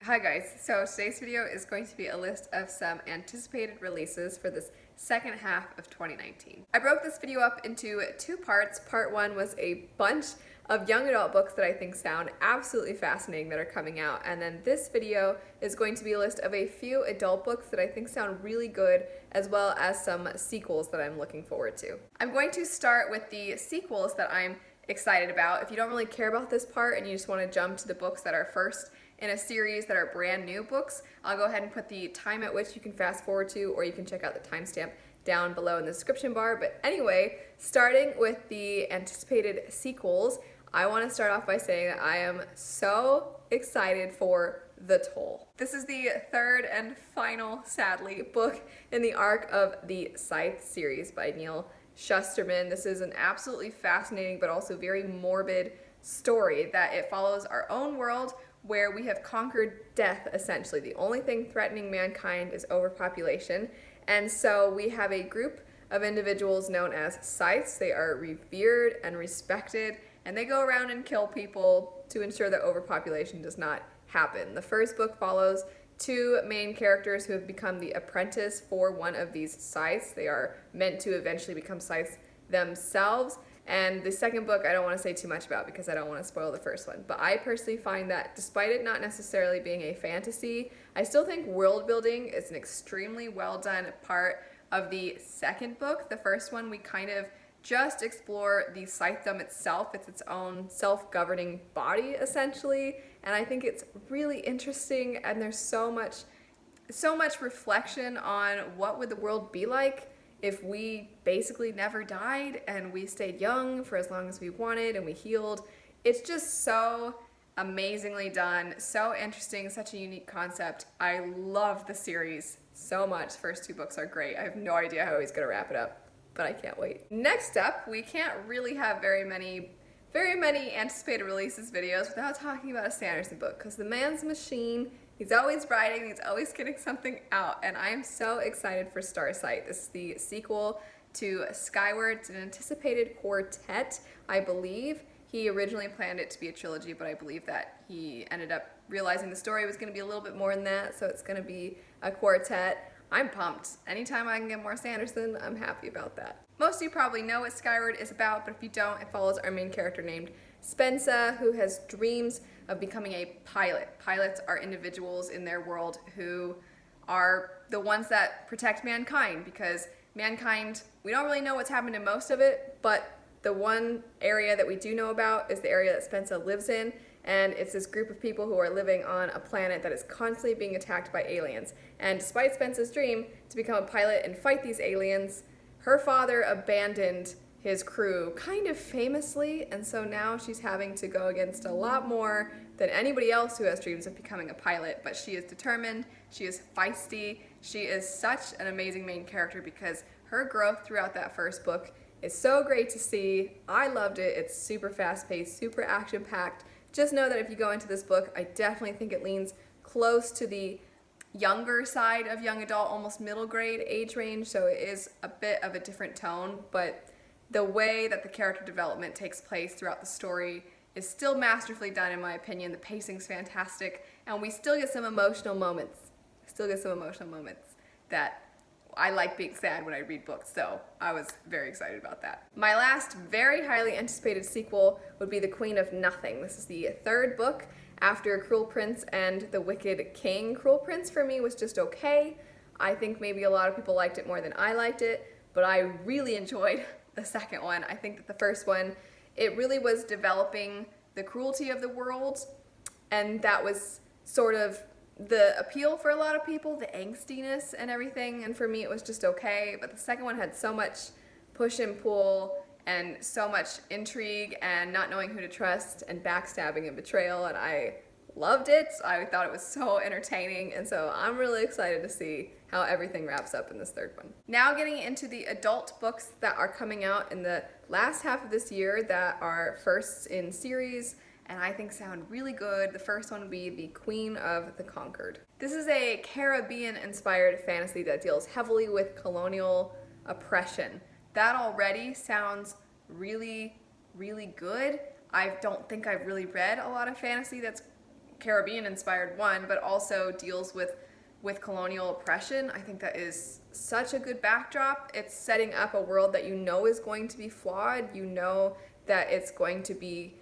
Hi guys, so today's video is going to be a list of some anticipated releases for this second half of 2019. I broke this video up into two parts. Part one was a bunch of young adult books that I think sound absolutely fascinating that are coming out, and then this video is going to be a list of a few adult books that I think sound really good, as well as some sequels that I'm looking forward to. I'm going to start with the sequels that I'm excited about. If you don't really care about this part and you just want to jump to the books that are first in a series that are brand new books, I'll go ahead and put the time at which you can fast forward to, or you can check out the timestamp down below in the description bar. But anyway, starting with the anticipated sequels, I want to start off by saying that I am so excited for The Toll. This is the third and final, sadly, book in the arc of the Scythe series by Neil Shusterman. This is an absolutely fascinating but also very morbid story that it follows our own world where we have conquered death, essentially. The only thing threatening mankind is overpopulation. And so we have a group of individuals known as Scythes. They are revered and respected, and they go around and kill people to ensure that overpopulation does not happen. The first book follows two main characters who have become the apprentice for one of these Scythes. They are meant to eventually become Scythes themselves. And the second book I don't want to say too much about because I don't want to spoil the first one. But I personally find that despite it not necessarily being a fantasy, I still think world building is an extremely well done part of the second book. The first one we kind of just explore the Scythedom itself. It's its own self-governing body essentially. And I think it's really interesting, and there's so much reflection on what would the world be like if we basically never died and we stayed young for as long as we wanted and we healed. It's just so amazingly done, so interesting, such a unique concept. I love the series so much. First two books are great. I have no idea how he's gonna wrap it up, but I can't wait. Next up, we can't really have very many anticipated releases videos without talking about a Sanderson book, because the man's a machine. He's always writing, he's always getting something out, and I am so excited for Starsight. This is the sequel to Skyward. It's an anticipated quartet, I believe. He originally planned it to be a trilogy, but I believe that he ended up realizing the story was going to be a little bit more than that, so it's going to be a quartet. I'm pumped. Anytime I can get more Sanderson, I'm happy about that. Most of you probably know what Skyward is about, but if you don't, it follows our main character named Spensa, who has dreams of becoming a pilot. Pilots are individuals in their world who are the ones that protect mankind, because mankind, we don't really know what's happened to most of it, but the one area that we do know about is the area that Spensa lives in, and it's this group of people who are living on a planet that is constantly being attacked by aliens. And despite Spensa's dream to become a pilot and fight these aliens, her father abandoned his crew kind of famously, and so now she's having to go against a lot more than anybody else who has dreams of becoming a pilot. But she is determined, she is feisty, she is such an amazing main character because her growth throughout that first book is so great to see. I loved it. It's super fast-paced, super action-packed. Just know that if you go into this book, I definitely think it leans close to the younger side of young adult, almost middle grade age range, so it is a bit of a different tone, but the way that the character development takes place throughout the story is still masterfully done in my opinion. The pacing's fantastic, and we still get some emotional moments. That I like being sad when I read books, so I was very excited about that. My last very highly anticipated sequel would be The Queen of Nothing. This is the third book after Cruel Prince and the Wicked King. Cruel Prince for me was just okay. I think maybe a lot of people liked it more than I liked it, but I really enjoyed the second one. I think that the first one, it really was developing the cruelty of the world, and that was sort of the appeal for a lot of people, the angstiness and everything, and for me it was just okay. But the second one had so much push and pull and so much intrigue and not knowing who to trust and backstabbing and betrayal, and I loved it. I thought it was so entertaining, and so I'm really excited to see how everything wraps up in this third one. Now getting into the adult books that are coming out in the last half of this year that are firsts in series and I think sound really good. The first one would be The Queen of the Concord. This is a Caribbean-inspired fantasy that deals heavily with colonial oppression. That already sounds really, really good. I don't think I've really read a lot of fantasy that's Caribbean-inspired one, but also deals with colonial oppression. I think that is such a good backdrop. It's setting up a world that you know is going to be flawed. You know that it's going to be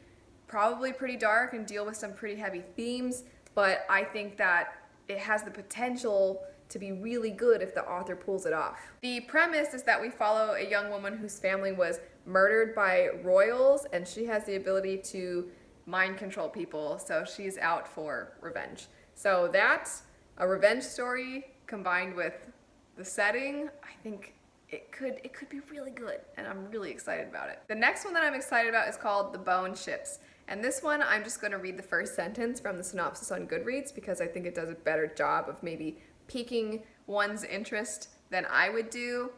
probably pretty dark and deal with some pretty heavy themes, but I think that it has the potential to be really good if the author pulls it off. The premise is that we follow a young woman whose family was murdered by royals, and she has the ability to mind control people, so she's out for revenge. So that's a revenge story combined with the setting. I think it could be really good, and I'm really excited about it. The next one that I'm excited about is called The Bone Ships. And this one, I'm just going to read the first sentence from the synopsis on Goodreads because I think it does a better job of maybe piquing one's interest than I would do.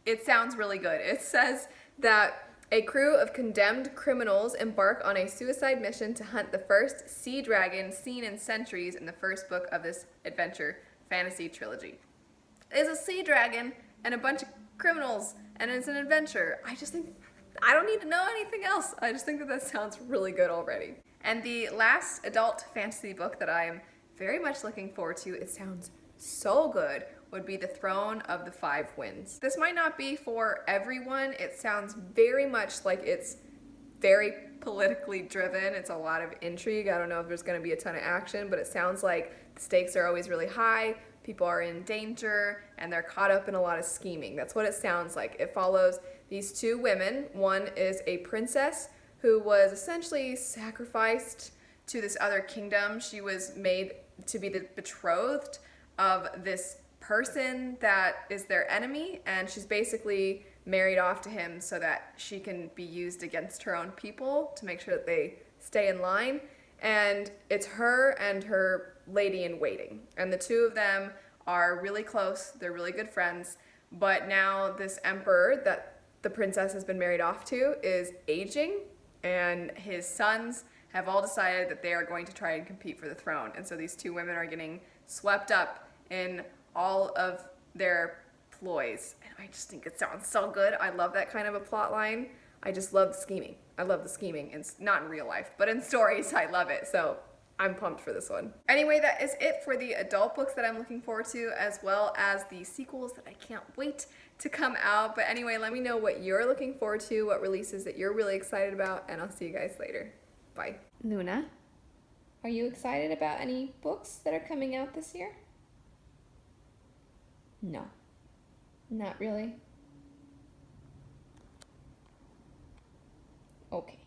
It sounds really good. It says that a crew of condemned criminals embark on a suicide mission to hunt the first sea dragon seen in centuries in the first book of this adventure fantasy trilogy. There's a sea dragon and a bunch of criminals, and it's an adventure. I don't need to know anything else. I just think that sounds really good already. And the last adult fantasy book that I am very much looking forward to, it sounds so good, would be The Throne of the Five Winds. This might not be for everyone. It sounds very much like it's very politically driven. It's a lot of intrigue. I don't know if there's going to be a ton of action, but it sounds like the stakes are always really high. People are in danger, and they're caught up in a lot of scheming. That's what it sounds like. It follows these two women. One is a princess who was essentially sacrificed to this other kingdom. She was made to be the betrothed of this person that is their enemy, and she's basically married off to him so that she can be used against her own people to make sure that they stay in line. And it's her and her lady in waiting, and the two of them are really close. They're really good friends, but now this emperor that the princess has been married off to is aging, and his sons have all decided that they are going to try and compete for the throne. And so these two women are getting swept up in all of their ploys, and I just think it sounds so good. I love that kind of a plot line. I just love the scheming. I love the scheming, and not in real life, but in stories, I love it. So I'm pumped for this one. Anyway, that is it for the adult books that I'm looking forward to, as well as the sequels that I can't wait to come out. But anyway, let me know what you're looking forward to, what releases that you're really excited about, and I'll see you guys later. Bye. Luna, are you excited about any books that are coming out this year? No, not really. Okay.